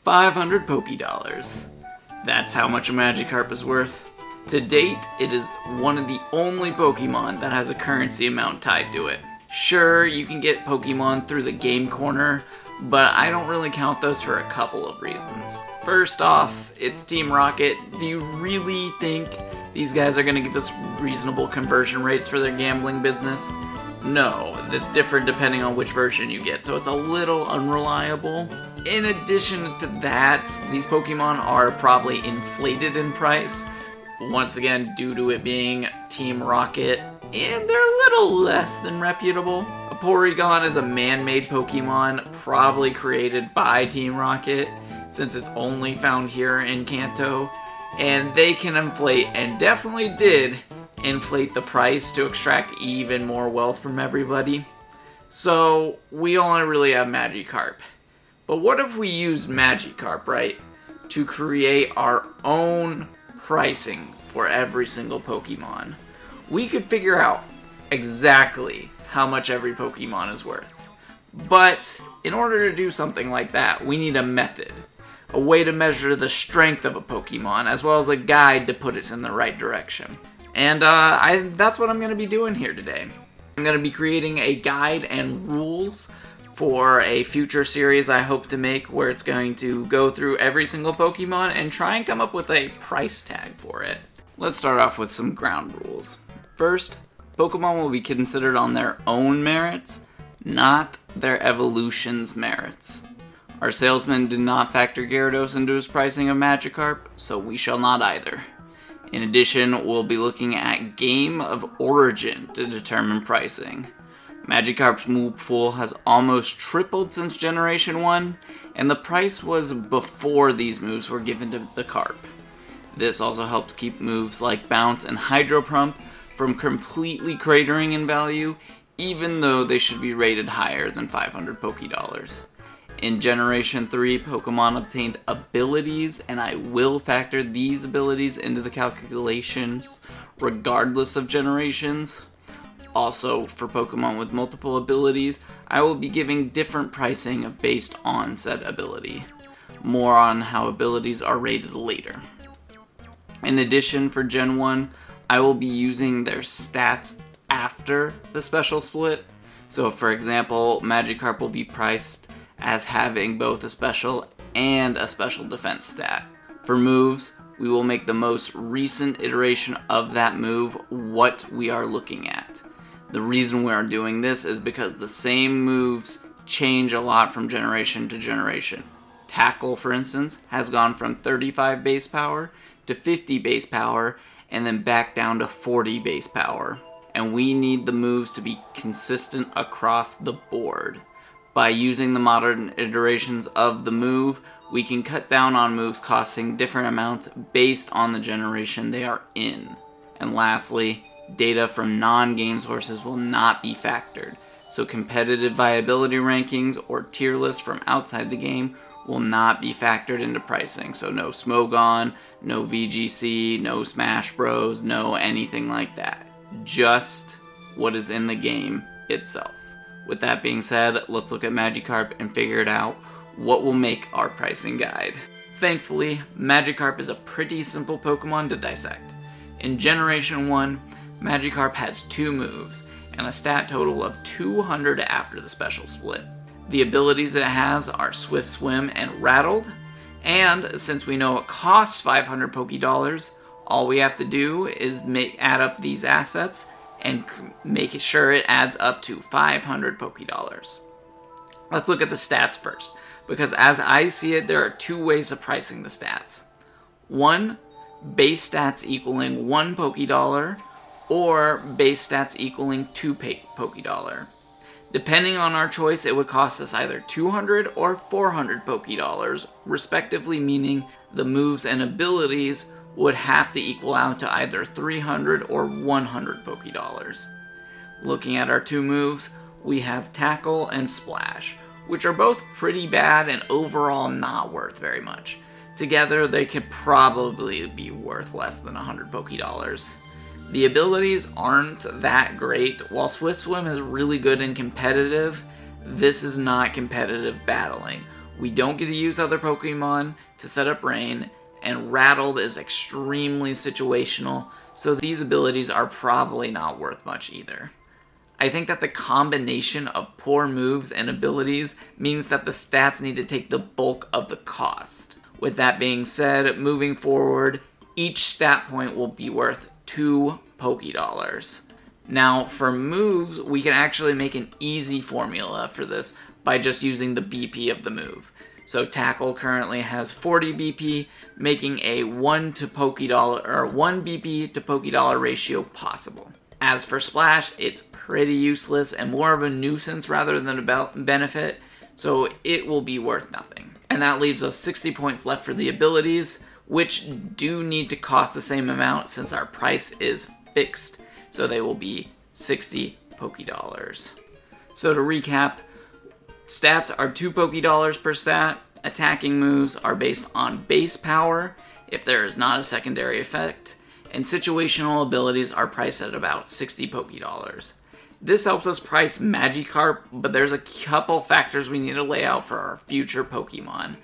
500 Pokédollars. That's how much a Magikarp is worth. To date, it is one of the only Pokemon that has a currency amount tied to it. Sure, you can get Pokemon through the game corner, but I don't really count those for a couple of reasons. First off, it's Team Rocket. Do you really think these guys are going to give us reasonable conversion rates for their gambling business? No, it's different depending on which version you get, so it's a little unreliable. In addition to that, these Pokemon are probably inflated in price, once again due to it being Team Rocket, and they're a little less than reputable. A Porygon is a man-made Pokemon, probably created by Team Rocket, since it's only found here in Kanto, and they can inflate, and definitely did, inflate the price to extract even more wealth from everybody. So we only really have Magikarp. But what if we used Magikarp, right, to create our own pricing for every single Pokemon? We could figure out exactly how much every Pokemon is worth. But in order to do something like that, we need a method. A way to measure the strength of a Pokemon, as well as a guide to put it in the right direction. And that's what I'm going to be doing here today. I'm going to be creating a guide and rules for a future series I hope to make, where it's going to go through every single Pokemon and try and come up with a price tag for it. Let's start off with some ground rules. First, Pokemon will be considered on their own merits, not their evolution's merits. Our salesman did not factor Gyarados into his pricing of Magikarp, so we shall not either. In addition, we'll be looking at Game of Origin to determine pricing. Magikarp's move pool has almost tripled since Generation 1, and the price was before these moves were given to the Carp. This also helps keep moves like Bounce and Hydro Pump from completely cratering in value, even though they should be rated higher than 500 Pokédollars. In Generation 3, Pokemon obtained abilities, and I will factor these abilities into the calculations regardless of generations. Also, for Pokemon with multiple abilities, I will be giving different pricing based on said ability. More on how abilities are rated later. In addition, for Gen 1, I will be using their stats after the special split. So for example, Magikarp will be priced as having both a special and a special defense stat. For moves, we will make the most recent iteration of that move what we are looking at. The reason we are doing this is because the same moves change a lot from generation to generation. Tackle, for instance, has gone from 35 base power to 50 base power and then back down to 40 base power. And we need the moves to be consistent across the board. By using the modern iterations of the move, we can cut down on moves costing different amounts based on the generation they are in. And lastly, data from non-game sources will not be factored, so competitive viability rankings or tier lists from outside the game will not be factored into pricing. So no Smogon, no VGC, no Smash Bros, no anything like that. Just what is in the game itself. With that being said, let's look at Magikarp and figure it out what will make our pricing guide. Thankfully, Magikarp is a pretty simple Pokemon to dissect. In Generation 1, Magikarp has 2 moves, and a stat total of 200 after the special split. The abilities it has are Swift Swim and Rattled, and since we know it costs 500 Pokédollars, all we have to do is add up these assets and make sure it adds up to 500 Pokédollars. Let's look at the stats first, because as I see it, there are 2 ways of pricing the stats. 1, base stats equaling 1 Pokédollar, or base stats equaling 2 Pokédollar. Depending on our choice, it would cost us either 200 or 400 Pokédollars, respectively, meaning the moves and abilities would have to equal out to either 300 or 100 Pokédollars. Looking at our 2 moves, we have Tackle and Splash, which are both pretty bad and overall not worth very much. Together, they could probably be worth less than 100 Pokédollars. The abilities aren't that great. While Swift Swim is really good and competitive, this is not competitive battling. We don't get to use other Pokemon to set up rain, and Rattled is extremely situational, so these abilities are probably not worth much either. I think that the combination of poor moves and abilities means that the stats need to take the bulk of the cost. With that being said, moving forward, each stat point will be worth 2 Pokédollars. Now, for moves, we can actually make an easy formula for this by just using the BP of the move. So Tackle currently has 40 BP, making a 1 BP to Pokédollar ratio possible. As for Splash, it's pretty useless and more of a nuisance rather than a benefit, so it will be worth nothing. And that leaves us 60 points left for the abilities, which do need to cost the same amount since our price is fixed, so they will be 60 Pokédollars. So to recap, stats are 2 Pokédollars per stat. Attacking moves are based on base power if there is not a secondary effect, and situational abilities are priced at about 60 Pokédollars. This helps us price Magikarp, but there's a couple factors we need to lay out for our future Pokemon.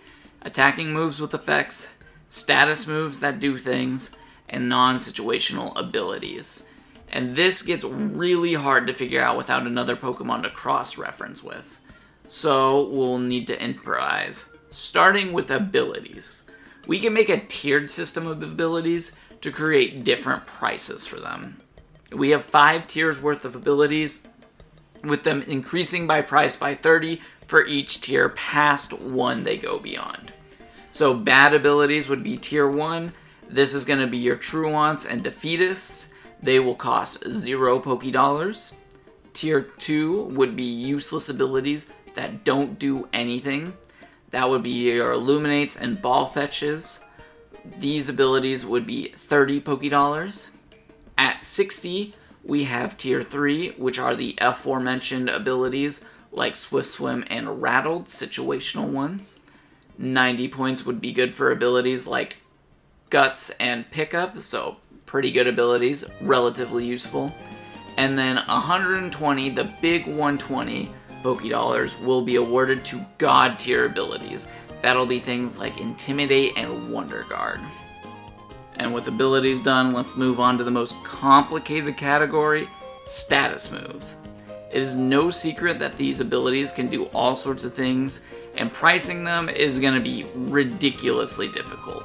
Attacking moves with effects, status moves that do things, and non-situational abilities. And this gets really hard to figure out without another Pokemon to cross-reference with. So we'll need to improvise. Starting with abilities. We can make a tiered system of abilities to create different prices for them. We have 5 tiers worth of abilities, with them increasing by price by 30 for each tier past 1 they go beyond. So bad abilities would be tier 1. This is going to be your Truants and Defeatists. They will cost 0 Pokédollars. Tier 2 would be useless abilities that don't do anything. That would be your Illuminates and Ball Fetches. These abilities would be 30 Pokédollars. At 60, we have Tier 3, which are the aforementioned abilities like Swift Swim and Rattled, situational ones. 90 points would be good for abilities like Guts and Pickup, so pretty good abilities, relatively useful. And then 120, the big 120 Pokédollars, will be awarded to God tier abilities. That'll be things like Intimidate and Wonder Guard. And with abilities done, let's move on to the most complicated category, status moves. It is no secret that these abilities can do all sorts of things, and pricing them is going to be ridiculously difficult.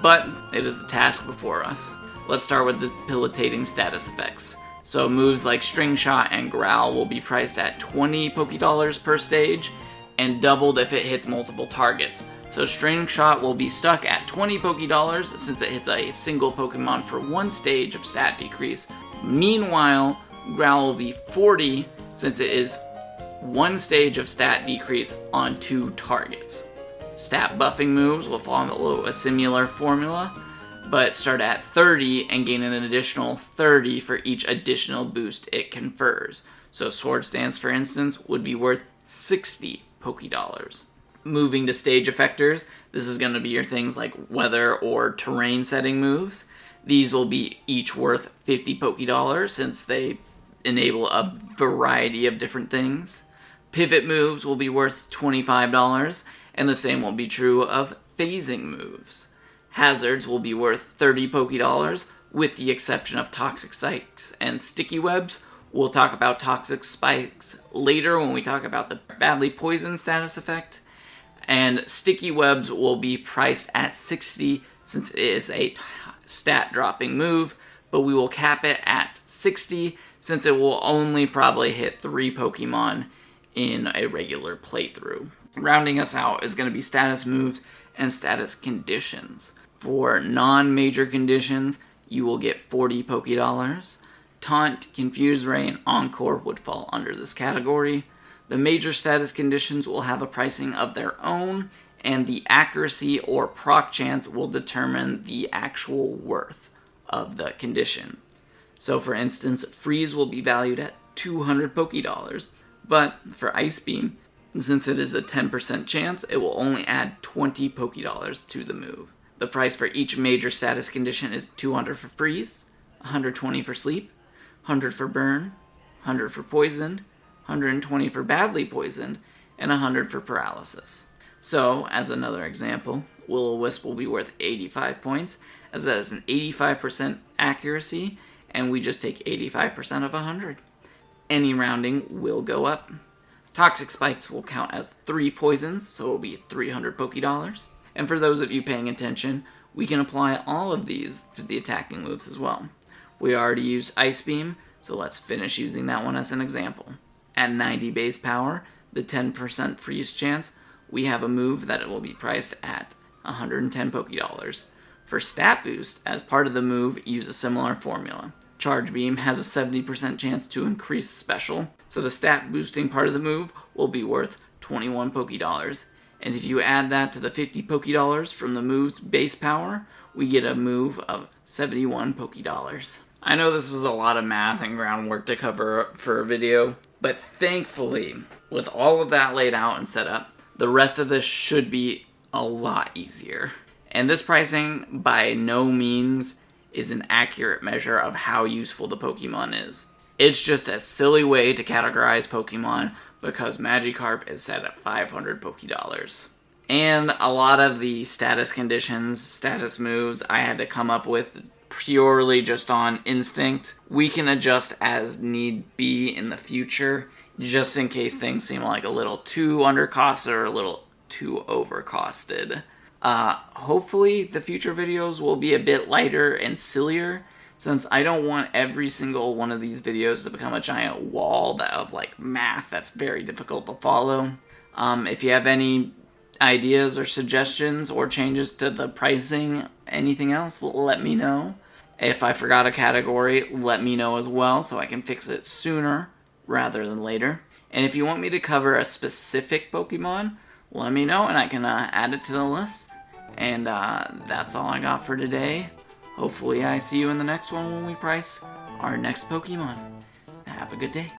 But it is the task before us. Let's start with the debilitating status effects. So moves like String Shot and Growl will be priced at 20 Pokédollars per stage, and doubled if it hits multiple targets. So String Shot will be stuck at 20 Pokédollars since it hits a single Pokemon for 1 stage of stat decrease. Meanwhile, Growl will be 40 since it is 1 stage of stat decrease on 2 targets. Stat buffing moves will follow a similar formula, but start at 30 and gain an additional 30 for each additional boost it confers. So Swords Dance, for instance, would be worth 60 Pokédollars. Moving to stage effectors, this is going to be your things like weather or terrain setting moves. These will be each worth 50 Pokédollars since they enable a variety of different things. Pivot moves will be worth $25, and the same will be true of phasing moves. Hazards will be worth 30 Pokédollars, with the exception of Toxic Spikes and Sticky Webs. We'll talk about Toxic Spikes later when we talk about the Badly Poisoned status effect. And Sticky Webs will be priced at 60 since it is a stat dropping move, but we will cap it at 60 since it will only probably hit 3 Pokemon in a regular playthrough. Rounding us out is going to be status moves and status conditions. For non-major conditions, you will get 40 Pokédollars. Taunt, Confuse Ray, and Encore would fall under this category. The major status conditions will have a pricing of their own, and the accuracy or proc chance will determine the actual worth of the condition. So for instance, Freeze will be valued at 200 Pokédollars, but for Ice Beam, since it is a 10% chance, it will only add 20 Pokédollars to the move. The price for each major status condition is 200 for Freeze, 120 for Sleep, 100 for Burn, 100 for Poisoned, 120 for Badly Poisoned, and 100 for Paralysis. So, as another example, Will-O-Wisp will be worth 85 points, as that is an 85% accuracy, and we just take 85% of 100. Any rounding will go up. Toxic Spikes will count as 3 poisons, so it will be 300 Pokédollars. And for those of you paying attention, we can apply all of these to the attacking moves as well. We already used Ice Beam, so let's finish using that one as an example. At 90 base power, the 10% freeze chance, we have a move that it will be priced at 110 Pokédollars. For stat boost, as part of the move, use a similar formula. Charge Beam has a 70% chance to increase special, so the stat boosting part of the move will be worth 21 Pokédollars. And if you add that to the 50 Pokédollars from the move's base power, we get a move of 71 Pokédollars. I know this was a lot of math and groundwork to cover for a video, but thankfully, with all of that laid out and set up, the rest of this should be a lot easier. And this pricing, by no means, is an accurate measure of how useful the Pokemon is. It's just a silly way to categorize Pokemon because Magikarp is set at 500 Pokédollars. And a lot of the status conditions, status moves, I had to come up with purely just on instinct. We can adjust as need be in the future, just in case things seem like a little too undercosted or a little too overcosted. Hopefully the future videos will be a bit lighter and sillier, since I don't want every single one of these videos to become a giant wall of like math that's very difficult to follow. If you have any ideas or suggestions or changes to the pricing, anything else, let me know. If I forgot a category, let me know as well so I can fix it sooner rather than later. And if you want me to cover a specific Pokemon, let me know and I can add it to the list. And that's all I got for today. Hopefully I see you in the next one when we price our next Pokemon. Have a good day.